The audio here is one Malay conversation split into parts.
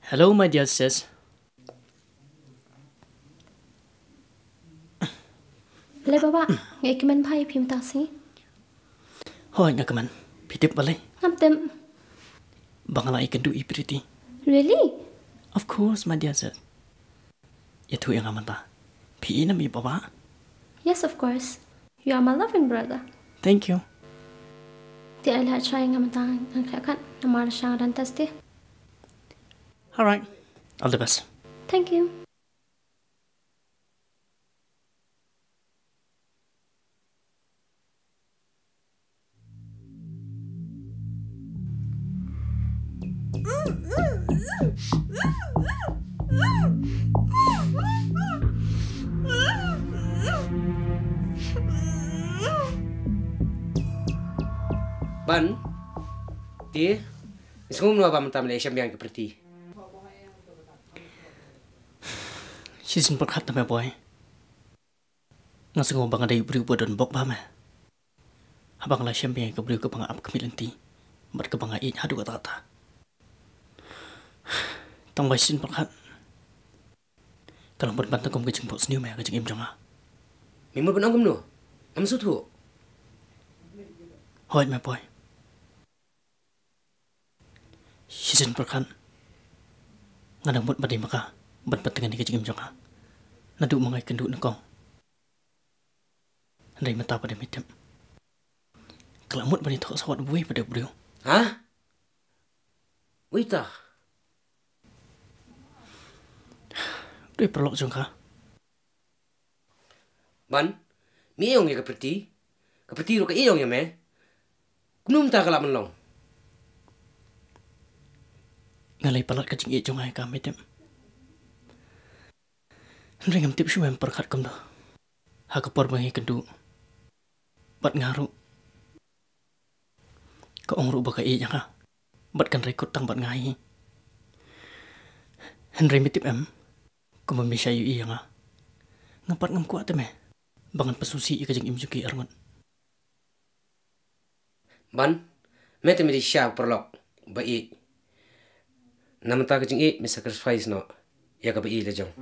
Hello, my dear sis. Le baba, ngay kemen pai phim ta si. Hoi nga kaman. Pitip balay. Ngam tem. Bangala I can do pretty. Really? Of course, my dear sis. Yatu yang amanta. Pi na mi baba. Yes, of course. You are my loving brother. Thank you. Ti ai la try ngam ta ang khakan namar sang dan tasti. All right. All the best. Thank you. Ban, ti, isngum no ba mantam le siyam yang keperti. Season perkat na boy. Ngasang bang ada ibu dan bok ba ma. Habang la champagne ke beriu ke bang ap kemilanti. Mat ke bang ai hadu kata. Tong bai sin perkat. Kalau berbantu kom ke jeng bok sniu ma ke jeng im jonga. Mimur benang gum no. Am sutu. Hoi ma boy. Season perkat. Ngadang bot badai maka. Ban patengan ni ke jeng im jonga. Nadu mangai kendu nakong. Andai mata pada mitem. Kelamut bani tok sawat buih pada beliau. Hah? Wita. Dui perlok jongka. Ban, mi yong ya keperti. Keperti ro ka iyong ya me. Kunum ta kala menlong. Ngalai palat ke jeng i jongai ka mitem. Andai ngam tip shumem perkat kum dah. Hakapor bangi kendu. Bat ngaru. Ka ongru baka i janga. Bat kan rekod tang bat ngai. Henry mitip em. Ko memisya yu i janga. Ngapat ngam kuat me. Bangan pesusi i kajeng im juki arngot. Ban, mete mi di sya perlok. Bai. Namta kajing i mi sacrifice no. Ya ka bai le jong.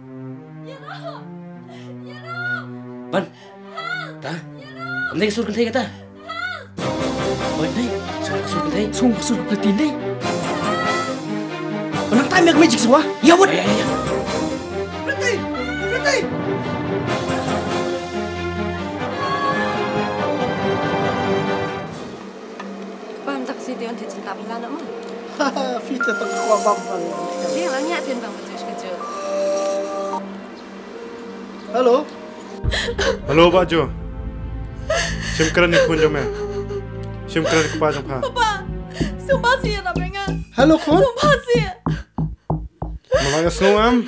Ban. Ta. Am dai sur kan thai kata. Oi dai. Sur kan thai. Sur platin dai. Orang time yak magic semua. Ya wot. Ya. Platin. Platin. Bang taksi dia nanti cinta pula nak mah. Haha, fita tak kuat bang. Dia lah nyatin bang betul sekejap. Halo. Halo Pak Jo. Simkran ni pun jom ya. Simkran ke Pak Jompa. Papa, sumpah sih nak pengen. Halo kon. Sumpah sih. Malaya snoam.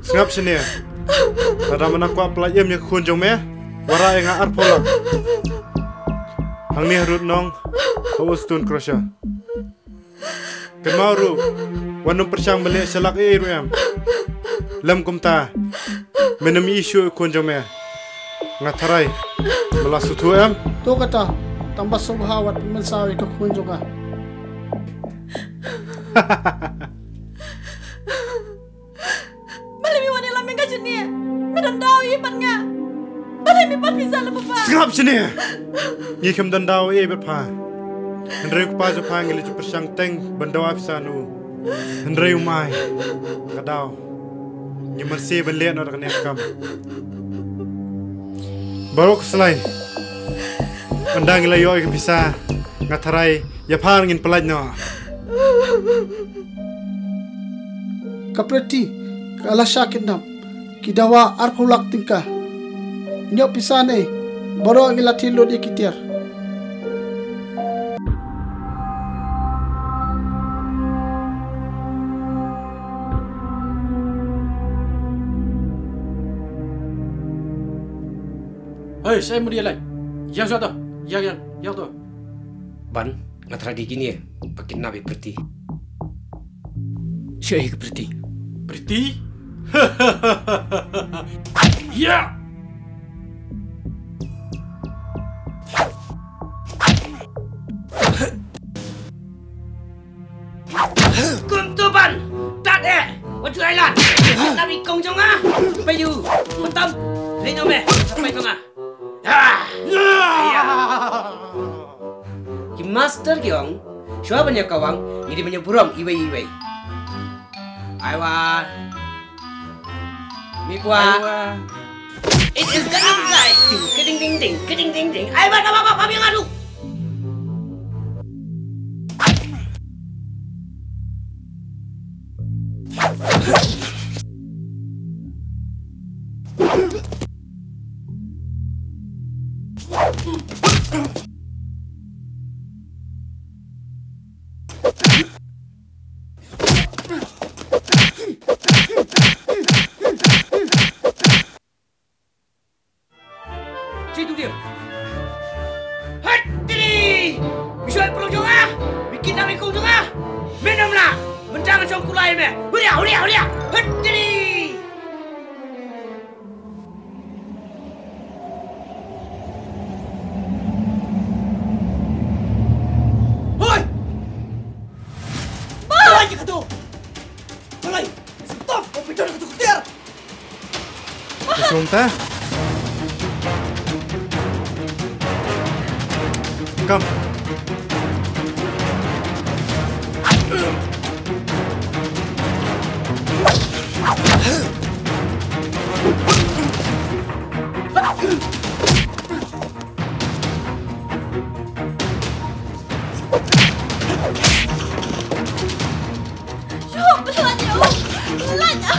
Ngap sini ya. Ada mana kuat pelayam yang kun jom ya. Wara yang ar pola. Hang ni harut nong. Hawas tun krosya. Kemaru. Wanum persyang balik selak ruyam. Lam kumta. Menam isu kun jom ya. Ngatarai. Melasu tu em. Tu kata tambah subhawat mensawi ke kun juga. Balik mi wanita lameng kat sini. Medan tahu ipan ngah. Balik mi pas bisa lah papa. Ngap sini ya. Yikem dan daw berpa. Hendrai ku pasu panggil itu persyang teng bandawa pisanu. Hendrai umai. Kadau. Nyaman si belian orang kena kam. Baru keselai. Mendang layo ke bisa ngatarai ya parangin pelajno. Kapreti kala sakit nam. Kidawa arpulak tingkah. Nyok pisane. Baru ngilatin lo di kitiar. Hei, saya mau dia lain. Yang satu. Yang tu. Ban, ngatra di gini ya. Pakai nabi perti. Syai ke Priti. Priti? Ya! Kuntuban! Thailand. Nabi kong jong ah. Bayu, betam. Lino me, sampai kong ah. Ki master kiong, siapa banyak kawang, ini banyak burung iwei. Aiwa. Mikwa. Itu kadang saya, keding. Aiwa nama apa yang ngadu? Itu dia. Hati! Bisa perlu juga. Bikin kami kau juga. Minumlah. Menjangan song kulai me. Huria. Hati! Hoi! Bawa aja katu. Mulai. Stop. Kau bicara katu ketir. Kusum teh. Come. Pelan ya.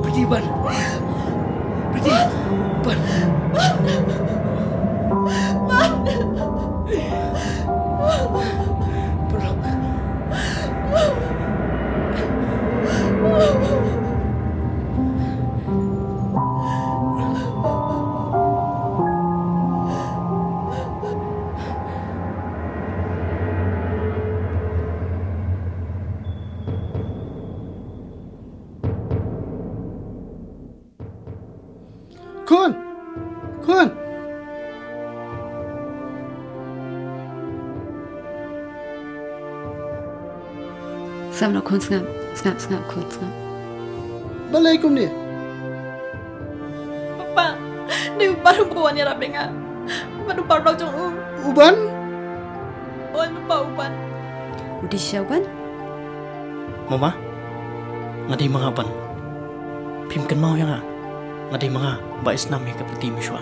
Berhenti, Ban. Kun. Sam noch kurz ngap. Balai kum ni. Papa, ni baru bawa ni rabenga. Baru baru jong Uban? Oh, lupa uban. Udi siawan? Mama, ngadai mga ban. Pimkan mau ya nga. Ngadai mga ba Islam ya kapati miswa.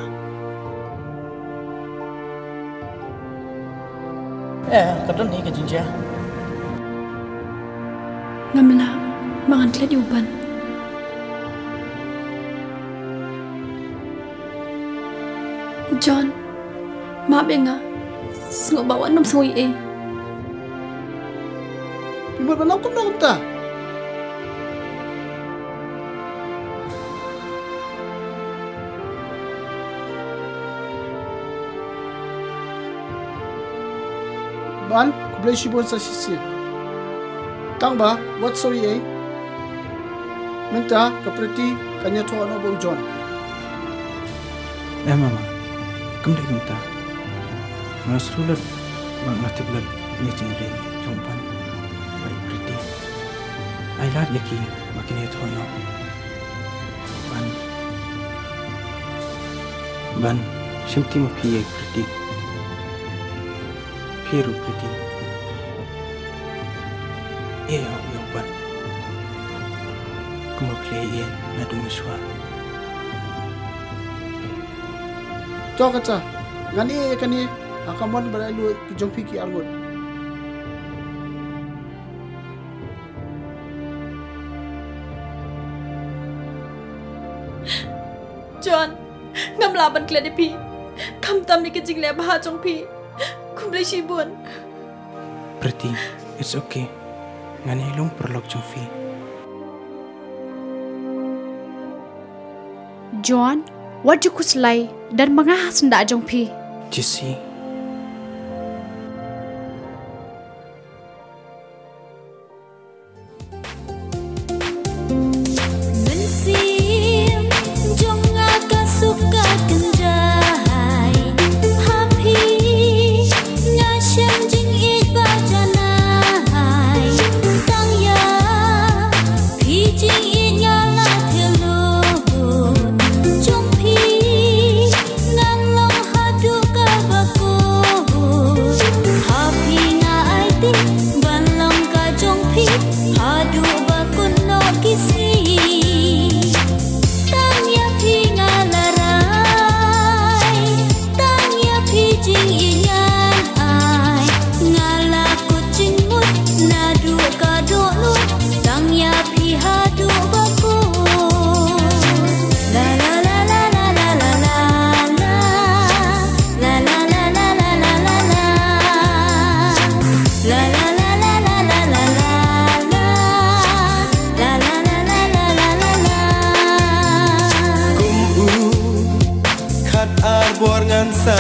Kadang ni kejinja. Ngamla, mangantlet uban. John, maaf ya nga. Sengok bawa nom sui Bimot banau kum dah ta. Ban, kublai shibon sa sisi. Tang ba, what sorry Minta kapreti kanya to ano bo John. Mama, kum ta. Mas rulat bang latih bulan ia cengdai jompan baik priti. Ai lat yaki makin itu no. Ban simti ma piye priti. Piru priti. Yo ban. Kuma play na dumuswa. kaca ngani kani akamon beralu ki jongpi ki argot John ngam laban klede pi kam tam ni kejing le bah jong pi kum le shibun Priti, it's okay. Ngani ilong perlok jong fi. John, what you kuslai dan mengah senda jong pi. Jesse.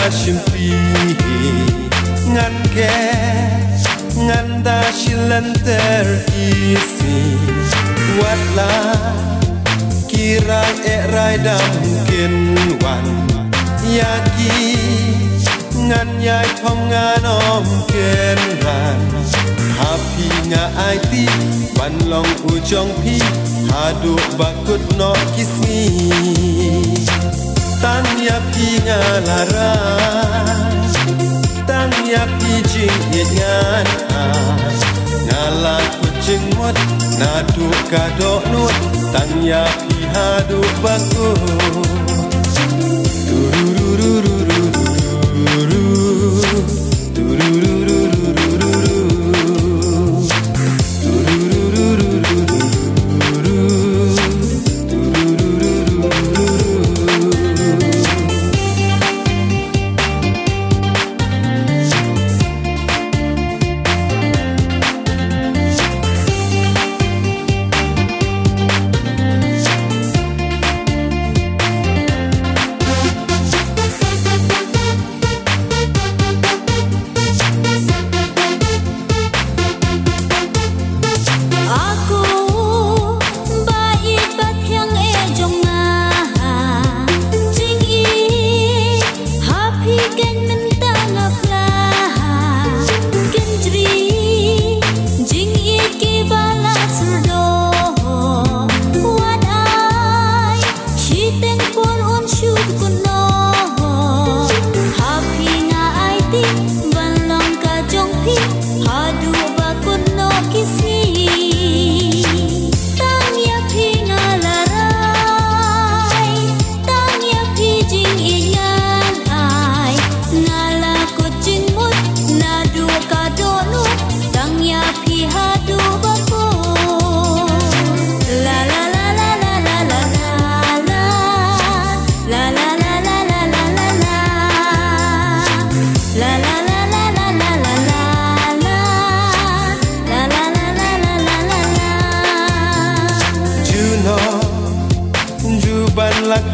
Shimpi ngan ke ngan da shilan terisi watla kira rai dam kin wan yaki ngan yai thong ngan om ken ran happy nga IT ban long u jong pi hadu bakut no kismi Tanya pi ngalara Tanya pi jing nyan Ngala kucing mot Nadu kadok nut Tanya pi hadu baku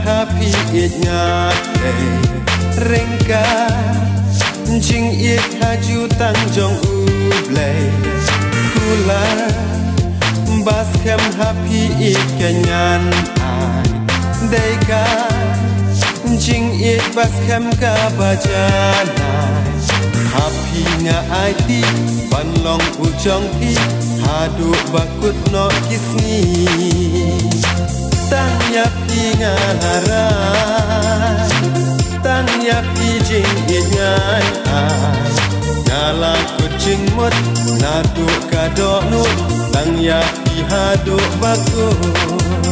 happy it ngate rengka jing it haju tanjong ublay kula bas kem happy it kanyan ai deka jing it bas kem ka bajana happy nga IT ban long ujong pi hadu bakut no kisni Tanya pi ngalara Tanya pi jing inyan Ngala kucing mut Nadu kadok nut Tanya pi haduk bakut